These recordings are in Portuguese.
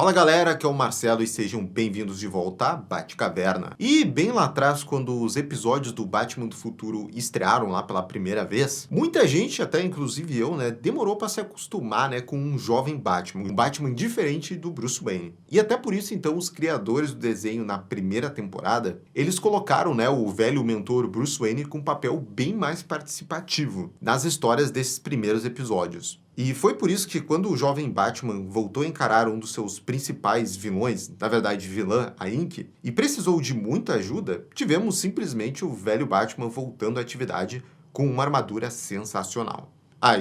Fala galera, aqui é o Marcelo e sejam bem-vindos de volta à Batcaverna. E bem lá atrás, quando os episódios do Batman do Futuro estrearam lá pela primeira vez, muita gente, até inclusive eu, demorou para se acostumar, com um jovem Batman, um Batman diferente do Bruce Wayne. E até por isso, então, os criadores do desenho na primeira temporada, eles colocaram, o velho mentor Bruce Wayne com um papel bem mais participativo nas histórias desses primeiros episódios. E foi por isso que quando o jovem Batman voltou a encarar um dos seus principais vilões, na verdade vilã, a Inky, e precisou de muita ajuda, tivemos simplesmente o velho Batman voltando à atividade com uma armadura sensacional.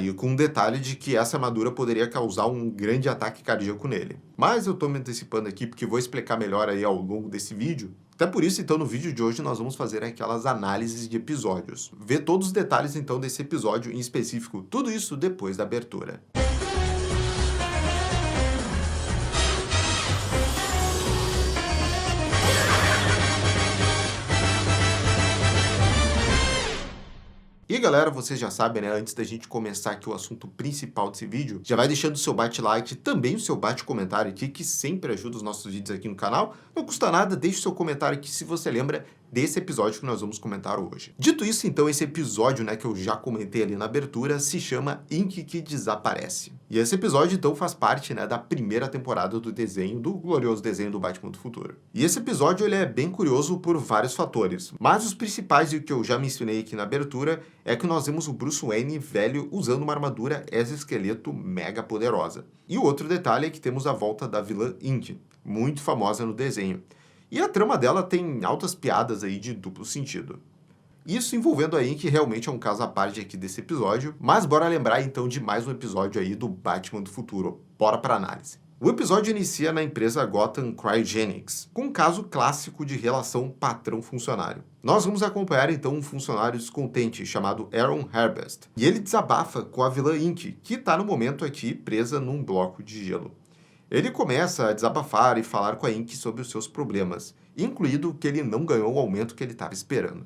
E com um detalhe de que essa armadura poderia causar um grande ataque cardíaco nele. Mas eu tô me antecipando aqui porque vou explicar melhor aí ao longo desse vídeo. Até por isso, então, no vídeo de hoje nós vamos fazer aquelas análises de episódios. Ver todos os detalhes, então, desse episódio em específico. Tudo isso depois da abertura. E galera, vocês já sabem, antes da gente começar aqui o assunto principal desse vídeo, já vai deixando o seu bate-like, também o seu bate-comentário aqui, que sempre ajuda os nossos vídeos aqui no canal. Não custa nada, deixe o seu comentário aqui se você lembra desse episódio que nós vamos comentar hoje. Dito isso, então, esse episódio, que eu já comentei ali na abertura, se chama Inky que Desaparece. E esse episódio, então, faz parte, da primeira temporada do desenho, do glorioso desenho do Batman do Futuro. E esse episódio, ele é bem curioso por vários fatores, mas os principais, e o que eu já mencionei aqui na abertura, é que nós vemos o Bruce Wayne velho usando uma armadura exoesqueleto mega poderosa. E o outro detalhe é que temos a volta da vilã Inky, muito famosa no desenho. E a trama dela tem altas piadas aí de duplo sentido. Isso envolvendo a Inky realmente é um caso à parte aqui desse episódio, mas bora lembrar então de mais um episódio aí do Batman do Futuro. Bora para análise. O episódio inicia na empresa Gotham Cryogenics, com um caso clássico de relação patrão-funcionário. Nós vamos acompanhar então um funcionário descontente chamado Aaron Harbest, e ele desabafa com a vilã Inky, que está no momento aqui presa num bloco de gelo. Ele começa a desabafar e falar com a Inky sobre os seus problemas, incluído que ele não ganhou o aumento que ele estava esperando,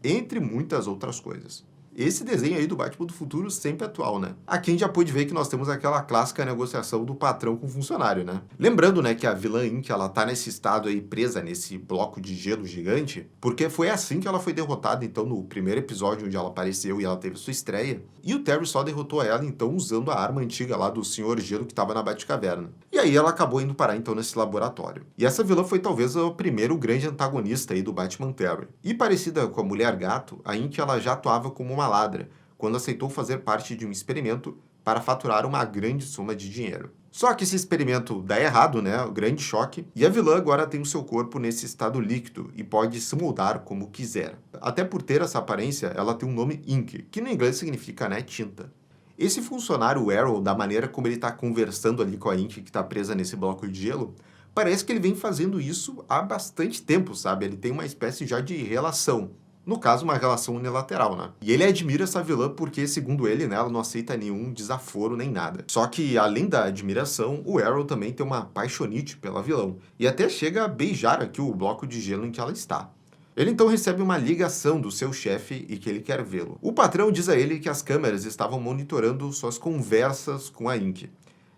entre muitas outras coisas. Esse desenho aí do Batman do Futuro sempre atual, Aqui a gente já pôde ver que nós temos aquela clássica negociação do patrão com o funcionário, Lembrando, que a vilã Inky, ela tá nesse estado aí, presa nesse bloco de gelo gigante, porque foi assim que ela foi derrotada, então, no primeiro episódio onde ela apareceu e ela teve sua estreia, e o Terry só derrotou ela, então, usando a arma antiga lá do Senhor Gelo que estava na Batcaverna. E aí ela acabou indo parar, então, nesse laboratório. E essa vilã foi talvez o primeiro grande antagonista aí do Batman Terry. E parecida com a Mulher Gato, a Inky, ela já atuava como uma ladra, quando aceitou fazer parte de um experimento para faturar uma grande soma de dinheiro. Só que esse experimento dá errado, o grande choque, e a vilã agora tem o seu corpo nesse estado líquido e pode se moldar como quiser. Até por ter essa aparência, ela tem um nome Inky, que no inglês significa, tinta. Esse funcionário, o Arrow, da maneira como ele está conversando ali com a Inky, que está presa nesse bloco de gelo, parece que ele vem fazendo isso há bastante tempo, sabe? Ele tem uma espécie já de relação. No caso, uma relação unilateral, E ele admira essa vilã porque, segundo ele, ela não aceita nenhum desaforo nem nada. Só que, além da admiração, o Arrow também tem uma paixonite pela vilã. E até chega a beijar aqui o bloco de gelo em que ela está. Ele então recebe uma ligação do seu chefe e que ele quer vê-lo. O patrão diz a ele que as câmeras estavam monitorando suas conversas com a Inky.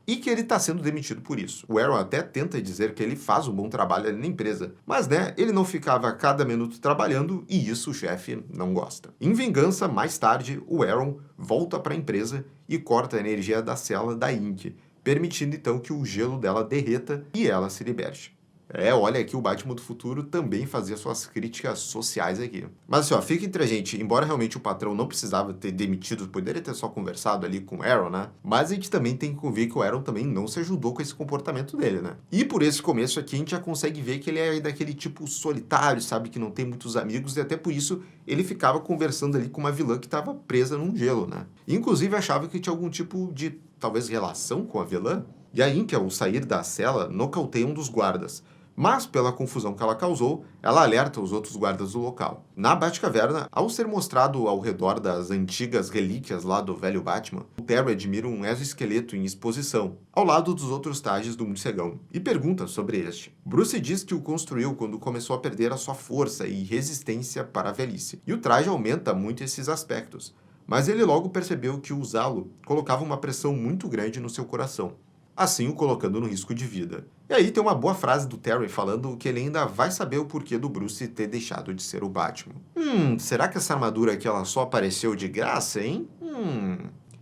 E que ele está sendo demitido por isso. O Arrow até tenta dizer que ele faz um bom trabalho ali na empresa, mas ele não ficava a cada minuto trabalhando e isso o chefe não gosta. Em vingança, mais tarde, o Arrow volta para a empresa e corta a energia da cela da Inky, permitindo então que o gelo dela derreta e ela se liberte. Olha aqui, o Batman do Futuro também fazia suas críticas sociais aqui. Mas assim, fica entre a gente, embora realmente o patrão não precisava ter demitido, poderia ter só conversado ali com o Arrow, Mas a gente também tem que convir que o Arrow também não se ajudou com esse comportamento dele, E por esse começo aqui a gente já consegue ver que ele é daquele tipo solitário, sabe, que não tem muitos amigos e até por isso ele ficava conversando ali com uma vilã que estava presa num gelo, Inclusive achava que tinha algum tipo de, talvez, relação com a vilã. E a Inky, ao sair da cela, nocauteia um dos guardas. Mas, pela confusão que ela causou, ela alerta os outros guardas do local. Na Batcaverna, ao ser mostrado ao redor das antigas relíquias lá do velho Batman, o Terry admira um exoesqueleto em exposição, ao lado dos outros trajes do morcegão, e pergunta sobre este. Bruce diz que o construiu quando começou a perder a sua força e resistência para a velhice, e o traje aumenta muito esses aspectos. Mas ele logo percebeu que usá-lo colocava uma pressão muito grande no seu coração. assim o colocando no risco de vida. E aí tem uma boa frase do Terry falando que ele ainda vai saber o porquê do Bruce ter deixado de ser o Batman. Será que essa armadura aqui ela só apareceu de graça, hein?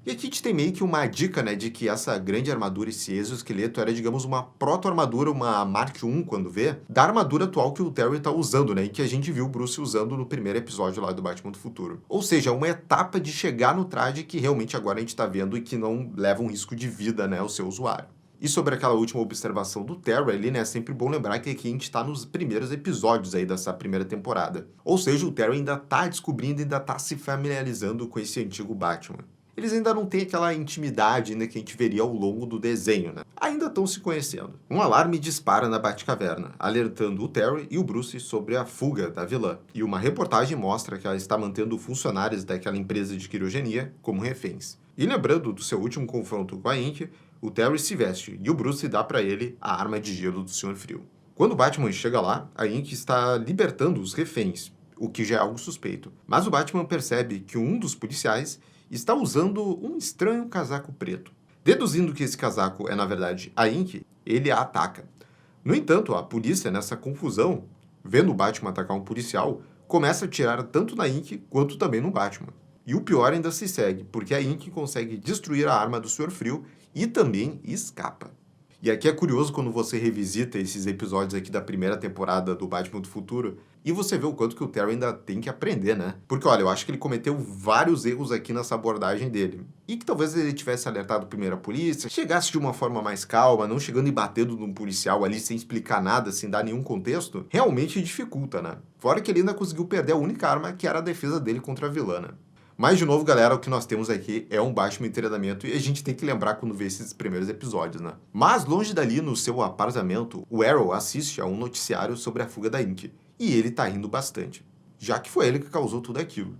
E aqui a gente tem meio que uma dica, né, de que essa grande armadura, esse exoesqueleto, era, digamos, uma proto-armadura, uma Mark I, quando vê, da armadura atual que o Terry tá usando, né, e que a gente viu o Bruce usando no primeiro episódio lá do Batman do Futuro. Ou seja, uma etapa de chegar no traje que realmente agora a gente tá vendo e que não leva um risco de vida, né, ao seu usuário. E sobre aquela última observação do Terry ali, né, é sempre bom lembrar que aqui a gente tá nos primeiros episódios aí dessa primeira temporada. Ou seja, o Terry ainda tá descobrindo, ainda tá se familiarizando com esse antigo Batman. Eles ainda não têm aquela intimidade ainda que a gente veria ao longo do desenho, né? Ainda estão se conhecendo. Um alarme dispara na Batcaverna, alertando o Terry e o Bruce sobre a fuga da vilã. E uma reportagem mostra que ela está mantendo funcionários daquela empresa de criogenia como reféns. E lembrando do seu último confronto com a Inky, o Terry se veste e o Bruce dá para ele a arma de gelo do Sr. Frio. Quando o Batman chega lá, a Inky está libertando os reféns, o que já é algo suspeito. Mas o Batman percebe que um dos policiais está usando um estranho casaco preto. Deduzindo que esse casaco é, na verdade, a Inky, ele a ataca. No entanto, a polícia, nessa confusão, vendo o Batman atacar um policial, começa a atirar tanto na Inky quanto também no Batman. E o pior ainda se segue, porque a Inky consegue destruir a arma do Sr. Frio e também escapa. E aqui é curioso quando você revisita esses episódios aqui da primeira temporada do Batman do Futuro e você vê o quanto que o Terry ainda tem que aprender, né? Porque, olha, eu acho que ele cometeu vários erros aqui nessa abordagem dele. E que talvez ele tivesse alertado primeiro a polícia, chegasse de uma forma mais calma, não chegando e batendo num policial ali sem explicar nada, sem dar nenhum contexto, realmente dificulta, né? Fora que ele ainda conseguiu perder a única arma que era a defesa dele contra a vilã, né? Mas, de novo, galera, o que nós temos aqui é um Batman em treinamento e a gente tem que lembrar quando vê esses primeiros episódios, né? Mas, longe dali, no seu apartamento, o Arrow assiste a um noticiário sobre a fuga da Inky. E ele tá rindo bastante, já que foi ele que causou tudo aquilo.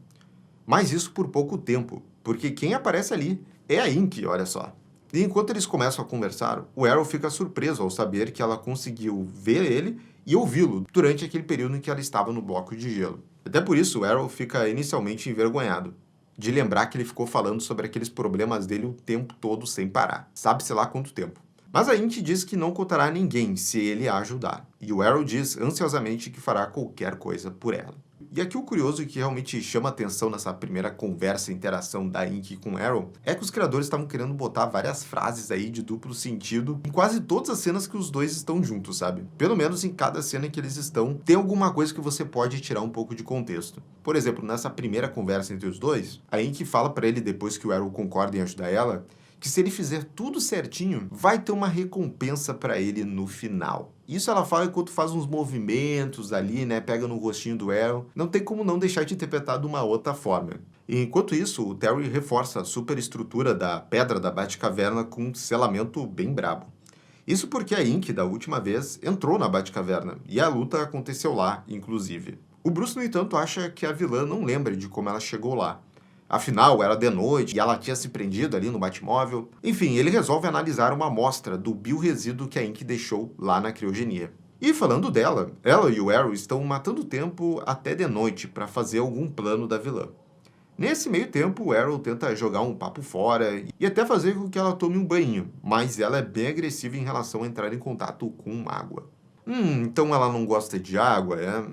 Mas isso por pouco tempo, porque quem aparece ali é a Inky, olha só. E enquanto eles começam a conversar, o Arrow fica surpreso ao saber que ela conseguiu ver ele e ouvi-lo durante aquele período em que ela estava no bloco de gelo. Até por isso, o Arrow fica inicialmente envergonhado de lembrar que ele ficou falando sobre aqueles problemas dele o tempo todo sem parar. Sabe-se lá quanto tempo. Mas a Inky diz que não contará a ninguém se ele a ajudar. E o Arrow diz ansiosamente que fará qualquer coisa por ela. E aqui o curioso que realmente chama atenção nessa primeira conversa e interação da Inky com o Arrow é que os criadores estavam querendo botar várias frases aí de duplo sentido em quase todas as cenas que os dois estão juntos, sabe? Pelo menos em cada cena em que eles estão, tem alguma coisa que você pode tirar um pouco de contexto. Por exemplo, nessa primeira conversa entre os dois, a Inky fala pra ele, depois que o Arrow concorda em ajudar ela, que se ele fizer tudo certinho, vai ter uma recompensa pra ele no final. Isso ela fala enquanto faz uns movimentos ali, né, pega no rostinho do Arrow. Não tem como não deixar de interpretar de uma outra forma. E enquanto isso, o Terry reforça a superestrutura da pedra da Batcaverna com um selamento bem brabo. Isso porque a Inky, da última vez, entrou na Batcaverna, e a luta aconteceu lá, inclusive. O Bruce, no entanto, acha que a vilã não lembra de como ela chegou lá. Afinal, era de noite e ela tinha se prendido ali no Batmóvel. Enfim, ele resolve analisar uma amostra do bioresíduo que a Inky deixou lá na criogenia. E falando dela, ela e o Arrow estão matando tempo até de noite para fazer algum plano da vilã. Nesse meio tempo, o Arrow tenta jogar um papo fora e até fazer com que ela tome um banho, mas ela é bem agressiva em relação a entrar em contato com água. Então ela não gosta de água, é?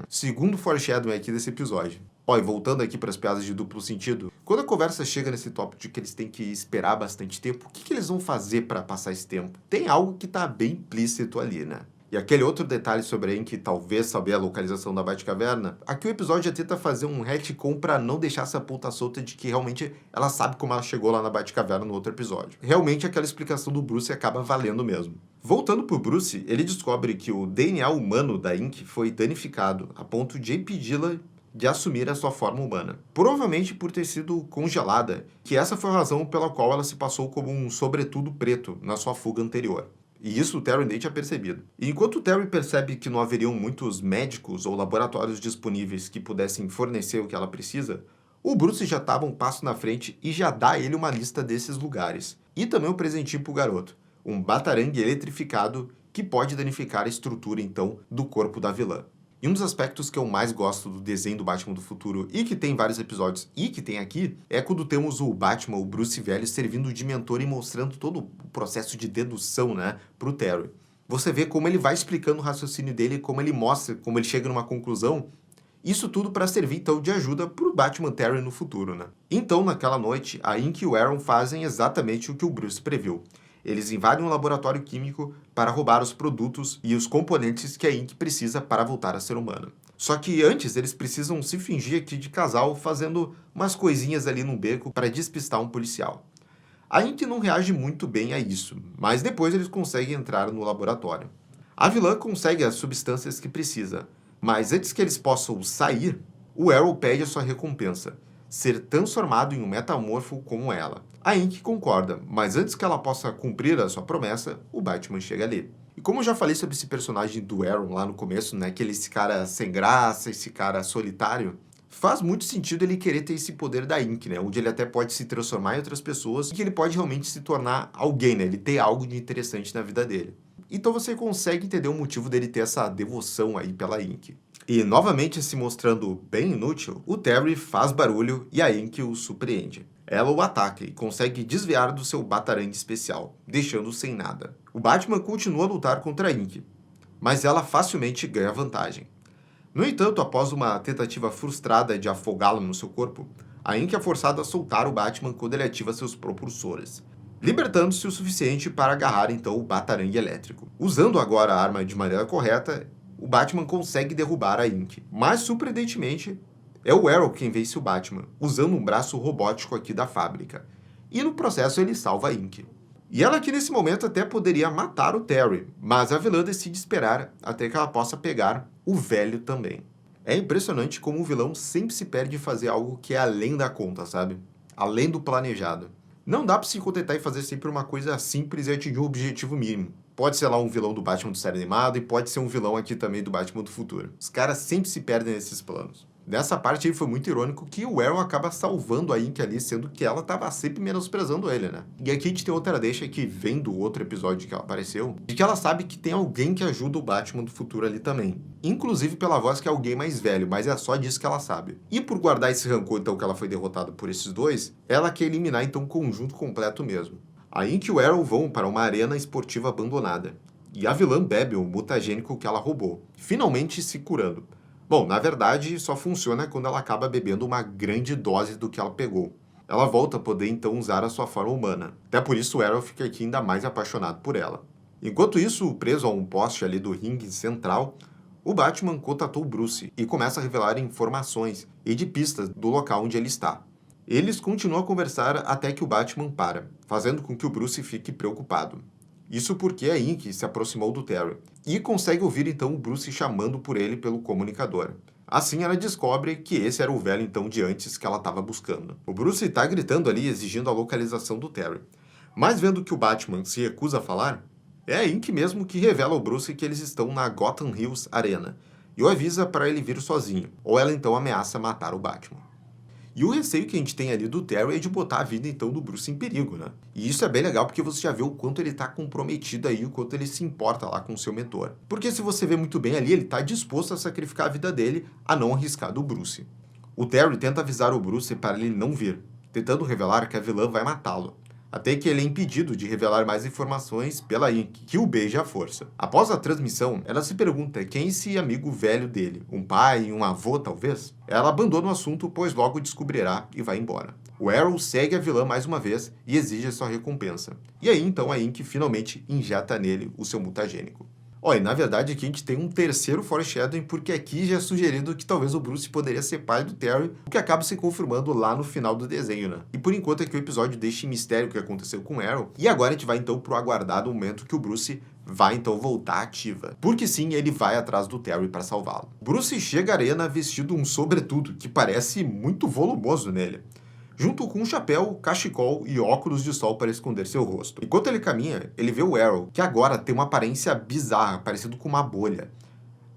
Segundo o foreshadowing aqui desse episódio. Ó, e voltando aqui para as piadas de duplo sentido, quando a conversa chega nesse tópico de que eles têm que esperar bastante tempo, o que eles vão fazer para passar esse tempo? Tem algo que tá bem implícito ali, né? E aquele outro detalhe sobre a Inky talvez saber a localização da Batcaverna, aqui o episódio já tenta fazer um retcon para não deixar essa ponta solta de que realmente ela sabe como ela chegou lá na Batcaverna no outro episódio. Realmente aquela explicação do Bruce acaba valendo mesmo. Voltando pro Bruce, ele descobre que o DNA humano da Inky foi danificado a ponto de impedi-la de assumir a sua forma humana. Provavelmente por ter sido congelada, que essa foi a razão pela qual ela se passou como um sobretudo preto na sua fuga anterior. E isso o Terry nem tinha percebido. E enquanto o Terry percebe que não haveriam muitos médicos ou laboratórios disponíveis que pudessem fornecer o que ela precisa, o Bruce já estava um passo na frente e já dá a ele uma lista desses lugares. E também um presentinho pro garoto, um batarangue eletrificado que pode danificar a estrutura, então, do corpo da vilã. E um dos aspectos que eu mais gosto do desenho do Batman do futuro, e que tem vários episódios, e que tem aqui, é quando temos o Batman, o Bruce velho, servindo de mentor e mostrando todo o processo de dedução, né, pro Terry. Você vê como ele vai explicando o raciocínio dele, como ele mostra, como ele chega numa conclusão. Isso tudo para servir, então, de ajuda pro Batman Terry no futuro, né? Então, naquela noite, a Inc e o Aaron fazem exatamente o que o Bruce previu. Eles invadem um laboratório químico para roubar os produtos e os componentes que a Inc precisa para voltar a ser humana. Só que antes eles precisam se fingir aqui de casal fazendo umas coisinhas ali num beco para despistar um policial. A Inc não reage muito bem a isso, mas depois eles conseguem entrar no laboratório. A vilã consegue as substâncias que precisa, mas antes que eles possam sair, o Arrow pede a sua recompensa, ser transformado em um metamorfo como ela. A Inc concorda, mas antes que ela possa cumprir a sua promessa, o Batman chega ali. E como eu já falei sobre esse personagem do Arrow lá no começo, né, que ele é esse cara sem graça, esse cara solitário, faz muito sentido ele querer ter esse poder da Inc, né, onde ele até pode se transformar em outras pessoas e que ele pode realmente se tornar alguém, né, ele ter algo de interessante na vida dele. Então você consegue entender o motivo dele ter essa devoção aí pela Inc. E novamente se mostrando bem inútil, o Terry faz barulho e a Inc o surpreende. Ela o ataca e consegue desviar do seu batarangue especial, deixando-o sem nada. O Batman continua a lutar contra a Inc, mas ela facilmente ganha vantagem. No entanto, após uma tentativa frustrada de afogá-lo no seu corpo, a Inc é forçada a soltar o Batman quando ele ativa seus propulsores, libertando-se o suficiente para agarrar então o batarangue elétrico. Usando agora a arma de maneira correta, o Batman consegue derrubar a Inc, mas surpreendentemente é o Arrow quem vence o Batman, usando um braço robótico aqui da fábrica. E no processo ele salva a Inc. E ela aqui nesse momento até poderia matar o Terry, mas a vilã decide esperar até que ela possa pegar o velho também. É impressionante como o vilão sempre se perde em fazer algo que é além da conta, sabe? Além do planejado. Não dá pra se contentar em fazer sempre uma coisa simples e atingir um objetivo mínimo. Pode ser lá um vilão do Batman do série animado e pode ser um vilão aqui também do Batman do futuro. Os caras sempre se perdem nesses planos. Nessa parte aí foi muito irônico que o Arrow acaba salvando a Inc ali, sendo que ela tava sempre menosprezando ele, né? E aqui a gente tem outra deixa que vem do outro episódio que ela apareceu, de que ela sabe que tem alguém que ajuda o Batman do futuro ali também. Inclusive pela voz que é alguém mais velho, mas é só disso que ela sabe. E por guardar esse rancor, então, que ela foi derrotada por esses dois, ela quer eliminar, então, o conjunto completo mesmo. A Inc e o Arrow vão para uma arena esportiva abandonada. E a vilã bebe o mutagênico que ela roubou, finalmente se curando. Bom, na verdade, só funciona quando ela acaba bebendo uma grande dose do que ela pegou. Ela volta a poder então usar a sua forma humana. Até por isso o Arrow fica aqui ainda mais apaixonado por ela. Enquanto isso, preso a um poste ali do ringue central, o Batman contatou Bruce e começa a revelar informações e de pistas do local onde ele está. Eles continuam a conversar até que o Batman para, fazendo com que o Bruce fique preocupado. Isso porque a Inc se aproximou do Terry e consegue ouvir então o Bruce chamando por ele pelo comunicador. Assim ela descobre que esse era o velho então de antes que ela estava buscando. O Bruce está gritando ali exigindo a localização do Terry. Mas vendo que o Batman se recusa a falar, é a Inc mesmo que revela ao Bruce que eles estão na Gotham Hills Arena e o avisa para ele vir sozinho, ou ela então ameaça matar o Batman. E o receio que a gente tem ali do Terry é de botar a vida, então, do Bruce em perigo, né? E isso é bem legal porque você já vê o quanto ele tá comprometido aí, o quanto ele se importa lá com o seu mentor. Porque se você vê muito bem ali, ele tá disposto a sacrificar a vida dele a não arriscar do Bruce. O Terry tenta avisar o Bruce para ele não vir, tentando revelar que a vilã vai matá-lo. Até que ele é impedido de revelar mais informações pela Inc, que o beija à força. Após a transmissão, ela se pergunta quem é esse amigo velho dele, um pai, um avô talvez? Ela abandona o assunto, pois logo descobrirá e vai embora. O Arrow segue a vilã mais uma vez e exige sua recompensa. E aí então a Inc finalmente injeta nele o seu mutagênico. Olha, na verdade aqui a gente tem um terceiro foreshadowing, porque aqui já é sugerido que talvez o Bruce poderia ser pai do Terry, o que acaba se confirmando lá no final do desenho, né? E por enquanto aqui o episódio deixa em mistério o que aconteceu com o Arrow, e agora a gente vai então pro aguardado momento que o Bruce vai então voltar ativa. Porque sim, ele vai atrás do Terry para salvá-lo. Bruce chega à arena vestido um sobretudo, que parece muito volumoso nele, junto com um chapéu, cachecol e óculos de sol para esconder seu rosto. Enquanto ele caminha, ele vê o Arrow, que agora tem uma aparência bizarra, parecido com uma bolha.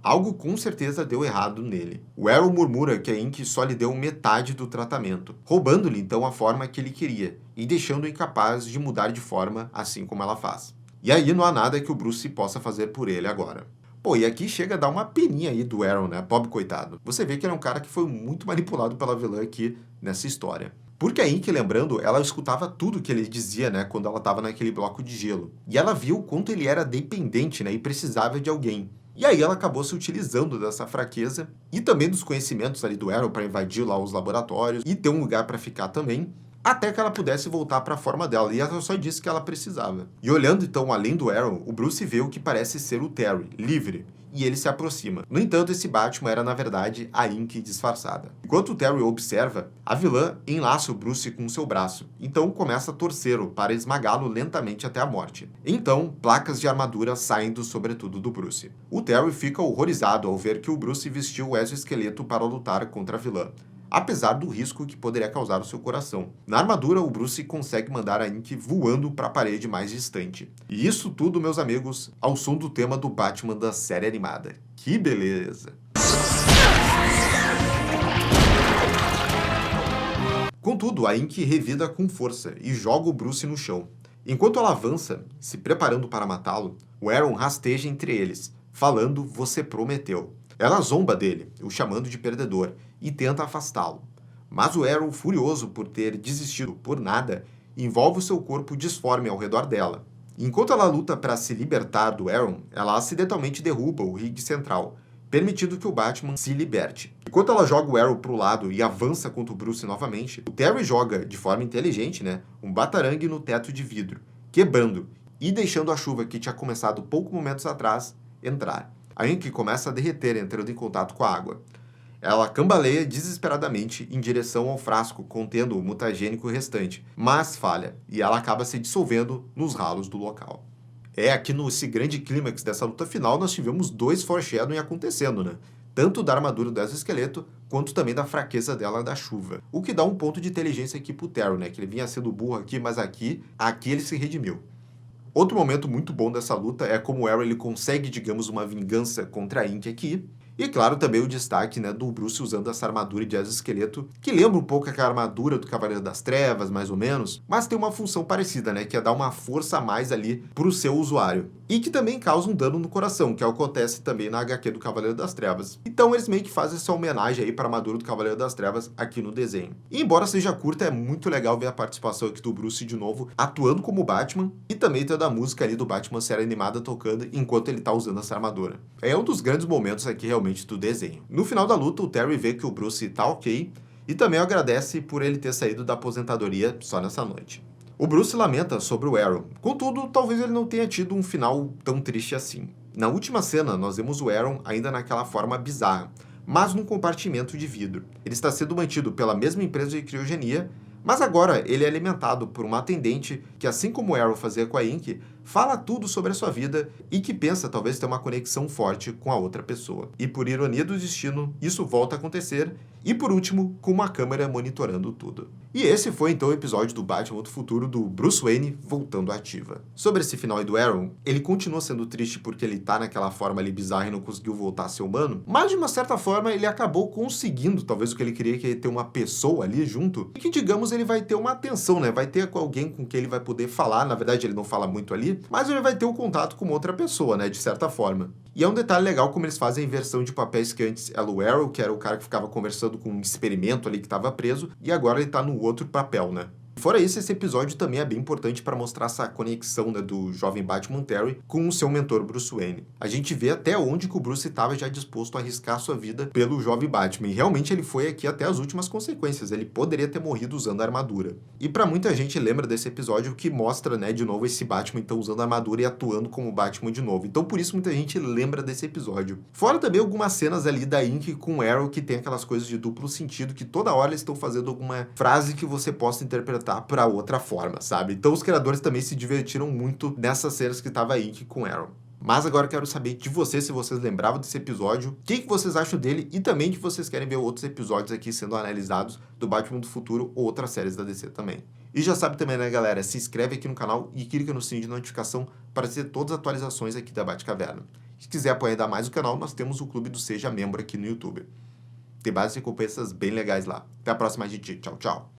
Algo com certeza deu errado nele. O Arrow murmura que a Inc só lhe deu metade do tratamento, roubando-lhe então a forma que ele queria, e deixando-o incapaz de mudar de forma assim como ela faz. E aí não há nada que o Bruce possa fazer por ele agora. Pô, e aqui chega a dar uma peninha aí do Aaron, né? Pobre coitado. Você vê que ele é um cara que foi muito manipulado pela vilã aqui nessa história. Porque a Inky, lembrando, ela escutava tudo que ele dizia, né, quando ela estava naquele bloco de gelo. E ela viu o quanto ele era dependente, né, e precisava de alguém. E aí ela acabou se utilizando dessa fraqueza e também dos conhecimentos ali do Aaron para invadir lá os laboratórios e ter um lugar para ficar também, até que ela pudesse voltar para a forma dela, e ela só disse que ela precisava. E olhando então além do Aaron, o Bruce vê o que parece ser o Terry, livre, e ele se aproxima. No entanto, esse Batman era, na verdade, a Inky disfarçada. Enquanto o Terry observa, a vilã enlaça o Bruce com seu braço, então começa a torcê-lo para esmagá-lo lentamente até a morte. Então, placas de armadura saem do sobretudo do Bruce. O Terry fica horrorizado ao ver que o Bruce vestiu o exoesqueleto para lutar contra a vilã, apesar do risco que poderia causar ao seu coração. Na armadura, o Bruce consegue mandar a Inky voando para a parede mais distante. E isso tudo, meus amigos, ao som do tema do Batman da série animada. Que beleza! Contudo, a Inky revida com força e joga o Bruce no chão. Enquanto ela avança, se preparando para matá-lo, o Aaron rasteja entre eles, falando "você prometeu". Ela zomba dele, o chamando de perdedor, e tenta afastá-lo. Mas o Aaron, furioso por ter desistido por nada, envolve o seu corpo disforme ao redor dela. Enquanto ela luta para se libertar do Aaron, ela acidentalmente derruba o rig central, permitindo que o Batman se liberte. Enquanto ela joga o Arrow para o lado e avança contra o Bruce novamente, o Terry joga, de forma inteligente, um batarangue no teto de vidro, quebrando e deixando a chuva que tinha começado poucos momentos atrás entrar. A Inky começa a derreter entrando em contato com a água. Ela cambaleia desesperadamente em direção ao frasco contendo o mutagênico restante, mas falha, e ela acaba se dissolvendo nos ralos do local. Aqui nesse grande clímax dessa luta final, nós tivemos dois foreshadowing acontecendo, Tanto da armadura do exoesqueleto, quanto também da fraqueza dela da chuva. O que dá um ponto de inteligência aqui pro Terry, Que ele vinha sendo burro aqui, mas aqui ele se redimiu. Outro momento muito bom dessa luta é como o Arrow ele consegue, digamos, uma vingança contra a Inky aqui. E, claro, também o destaque do Bruce usando essa armadura de exoesqueleto, que lembra um pouco aquela armadura do Cavaleiro das Trevas, mais ou menos, mas tem uma função parecida, que é dar uma força a mais ali pro seu usuário. E que também causa um dano no coração, que acontece também na HQ do Cavaleiro das Trevas. Então eles meio que fazem essa homenagem aí para a armadura do Cavaleiro das Trevas aqui no desenho. E embora seja curta, é muito legal ver a participação aqui do Bruce de novo, atuando como Batman, e também tendo a música ali do Batman série animada tocando enquanto ele tá usando essa armadura. É um dos grandes momentos aqui realmente do desenho. No final da luta, o Terry vê que o Bruce tá ok, e também agradece por ele ter saído da aposentadoria só nessa noite. O Bruce lamenta sobre o Arrow, contudo, talvez ele não tenha tido um final tão triste assim. Na última cena, nós vemos o Arrow ainda naquela forma bizarra, mas num compartimento de vidro. Ele está sendo mantido pela mesma empresa de criogenia, mas agora ele é alimentado por uma atendente que, assim como o Arrow fazia com a Inky, fala tudo sobre a sua vida e que pensa talvez ter uma conexão forte com a outra pessoa. E por ironia do destino, isso volta a acontecer, e por último, com uma câmera monitorando tudo. E esse foi então o episódio do Batman do Futuro do Bruce Wayne voltando à ativa. Sobre esse final aí do Arrow, ele continua sendo triste porque ele tá naquela forma ali bizarra e não conseguiu voltar a ser humano, mas de uma certa forma ele acabou conseguindo, talvez o que ele queria, que é ter uma pessoa ali junto, e que digamos ele vai ter uma atenção, vai ter alguém com quem ele vai poder falar, na verdade ele não fala muito ali, mas ele vai ter um contato com outra pessoa, de certa forma. E é um detalhe legal como eles fazem a inversão de papéis, que antes era o Arrow, que era o cara que ficava conversando com um experimento ali que estava preso, e agora ele tá no outro papel, Fora isso, esse episódio também é bem importante para mostrar essa conexão do jovem Batman Terry com o seu mentor Bruce Wayne. A gente vê até onde que o Bruce estava já disposto a arriscar sua vida pelo jovem Batman, e realmente ele foi aqui até as últimas consequências, ele poderia ter morrido usando a armadura. E para muita gente lembra desse episódio que mostra, de novo esse Batman então usando a armadura e atuando como Batman de novo. Então por isso muita gente lembra desse episódio. Fora também algumas cenas ali da Inky com o Arrow que tem aquelas coisas de duplo sentido, que toda hora eles estão fazendo alguma frase que você possa interpretar para outra forma, sabe? Então os criadores também se divertiram muito nessas cenas que tava a Inky com Arrow. Mas agora eu quero saber de vocês, se vocês lembravam desse episódio, o que vocês acham dele e também que vocês querem ver outros episódios aqui sendo analisados do Batman do Futuro ou outras séries da DC também. E já sabe também, galera? Se inscreve aqui no canal e clica no sininho de notificação para ter todas as atualizações aqui da Batcaverna. Se quiser apoiar ainda mais o canal, nós temos o clube do Seja Membro aqui no YouTube. Tem várias recompensas bem legais lá. Até a próxima, gente. Tchau, tchau.